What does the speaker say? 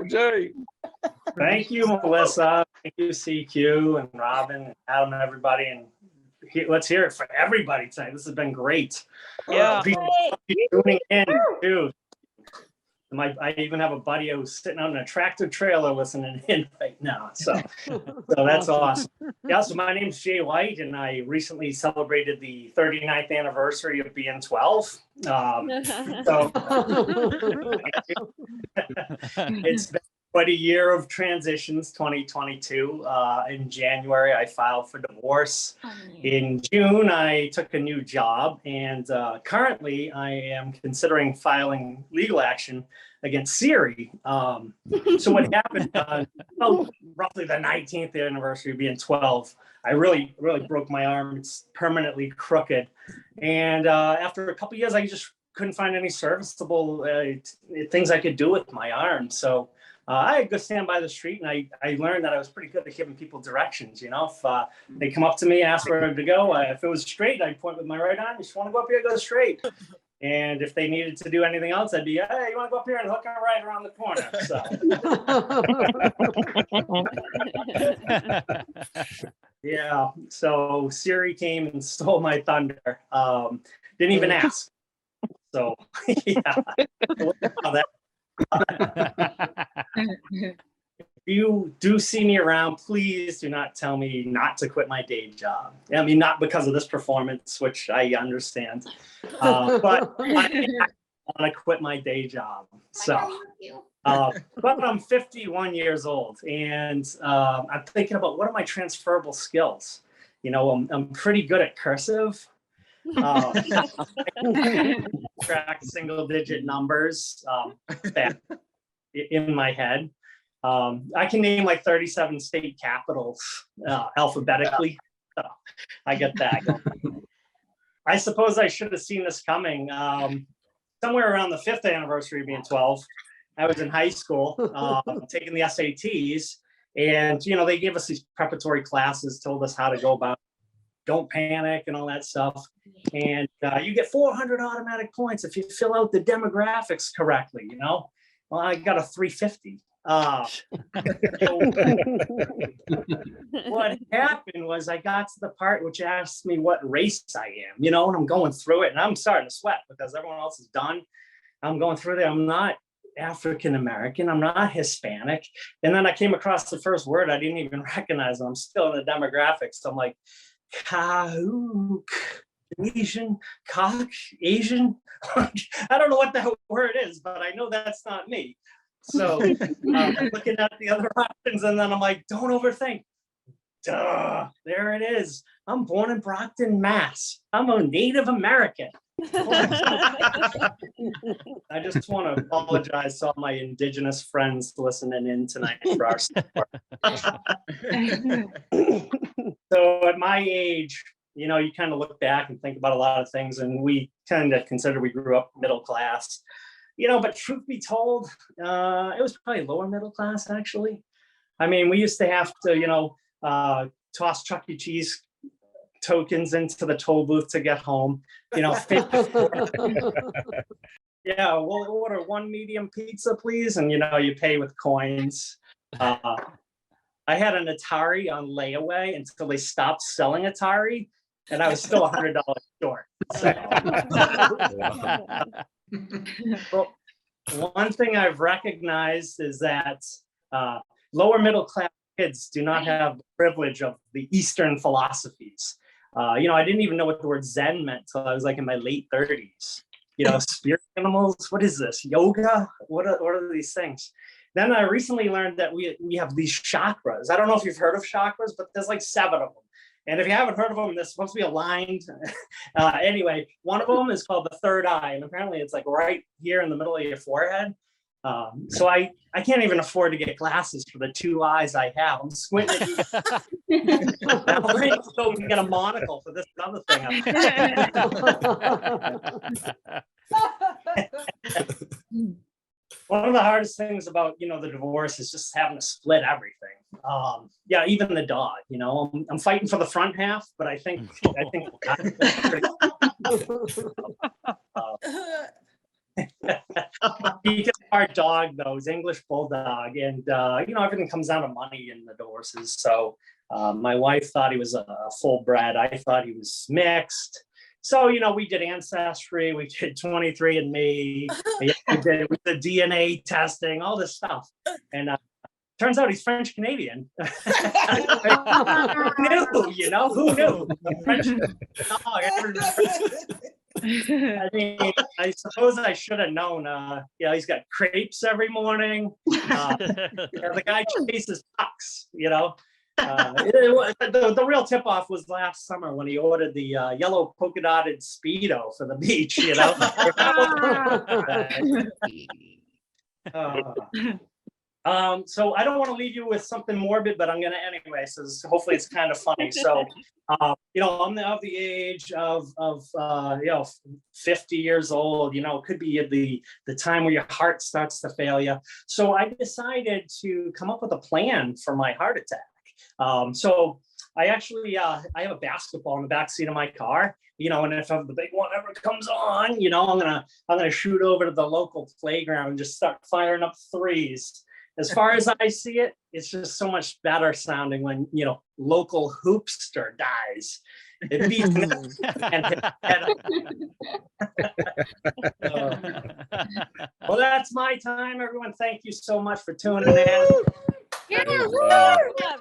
Jay. Thank you, Melissa. Thank you, CQ and Robin and Adam and everybody. And let's hear it for everybody tonight. This has been great. Yeah. People tuning in too. I even have a buddy who's sitting on a tractor trailer listening in right now. So that's awesome. Yeah, so my name's Jay White, and I recently celebrated the 39th anniversary of being 12. It's been quite a year of transitions, 2022. In January, I filed for divorce. In June, I took a new job, and currently I am considering filing legal action against Siri. So what happened, roughly the 19th anniversary of being 12, I really broke my arm. It's permanently crooked. And after a couple of years, I just couldn't find any serviceable things I could do with my arm. So I had to go stand by the street, and I learned that I was pretty good at giving people directions. You know, if they come up to me, ask where to go, if it was straight, I'd point with my right arm. You just want to go up here, go straight. And if they needed to do anything else, I'd be, hey, you want to go up here and hook her right around the corner. So yeah, so Siri came and stole my thunder. Didn't even ask. So yeah. If you do see me around, please do not tell me not to quit my day job. I mean, not because of this performance, which I understand, but I want to quit my day job. So, but I'm 51 years old, and I'm thinking about what are my transferable skills. You know, I'm pretty good at cursive. Track single-digit numbers in my head. I can name like 37 state capitals alphabetically. So I get that. I suppose I should have seen this coming. Somewhere around the 5th anniversary of being 12, I was in high school taking the SATs, and you know, they gave us these preparatory classes, told us how to go about, don't panic and all that stuff. And you get 400 automatic points if you fill out the demographics correctly, you know? Well, I got a 350. What happened was I got to the part which asked me what race I am, you know, and I'm going through it and I'm starting to sweat because everyone else is done. I'm going through there. I'm not African-American. I'm not Hispanic. And then I came across the first word I didn't even recognize. I'm still in the demographics. So I'm like, Asian, cock, Asian. I don't know what that word is, but I know that's not me. So I'm looking at the other options, and then I'm like, don't overthink. Duh, there it is. I'm born in Brockton, Mass. I'm a Native American. I just want to apologize to all my Indigenous friends listening in tonight for our support. So at my age, you know, you kind of look back and think about a lot of things, and we kind of consider we grew up middle class, you know, but truth be told, it was probably lower middle class, actually. I mean, we used to have to, you know, toss Chuck E. Cheese tokens into the toll booth to get home, you know. Yeah, we'll order one medium pizza, please, and, you know, you pay with coins. I had an Atari on layaway until they stopped selling Atari, and I was still $100 short. So. Well, one thing I've recognized is that lower middle class kids do not have the privilege of the Eastern philosophies. You know, I didn't even know what the word Zen meant till I was like in my late 30s. You know, spirit animals, what is this? Yoga? What are these things? Then I recently learned that we have these chakras. I don't know if you've heard of chakras, but there's like 7 of them. And if you haven't heard of them, they're supposed to be aligned. Anyway, one of them is called the third eye. And apparently it's like right here in the middle of your forehead. So I can't even afford to get glasses for the 2 eyes I have. I'm squinting. I'm afraid to get a monocle for this other thing. One of the hardest things about, you know, the divorce is just having to split everything. Yeah, even the dog, you know, I'm fighting for the front half, but I think our dog though, is English Bulldog, and everything comes down to money in the divorces. So my wife thought he was a full bred. I thought he was mixed. So we did Ancestry, we did 23andMe, we did DNA testing, all this stuff, and turns out he's French Canadian. Who knew? French dog. I mean, I suppose I should have known. He's got crepes every morning. The guy chases pucks. The real tip-off was last summer when he ordered the yellow polka-dotted Speedo for the beach. So I don't want to leave you with something morbid, but I'm going to anyway. So hopefully it's kind of funny. So, I'm of the age of 50 years old. It could be the time where your heart starts to fail you. So I decided to come up with a plan for my heart attack. So I actually I have a basketball in the backseat of my car. And if the big one ever comes on, I'm gonna shoot over to the local playground and just start firing up threes. As far as I see it, it's just so much better sounding when, local hoopster dies. It beats well, that's my time, everyone. Thank you so much for tuning in. Yeah.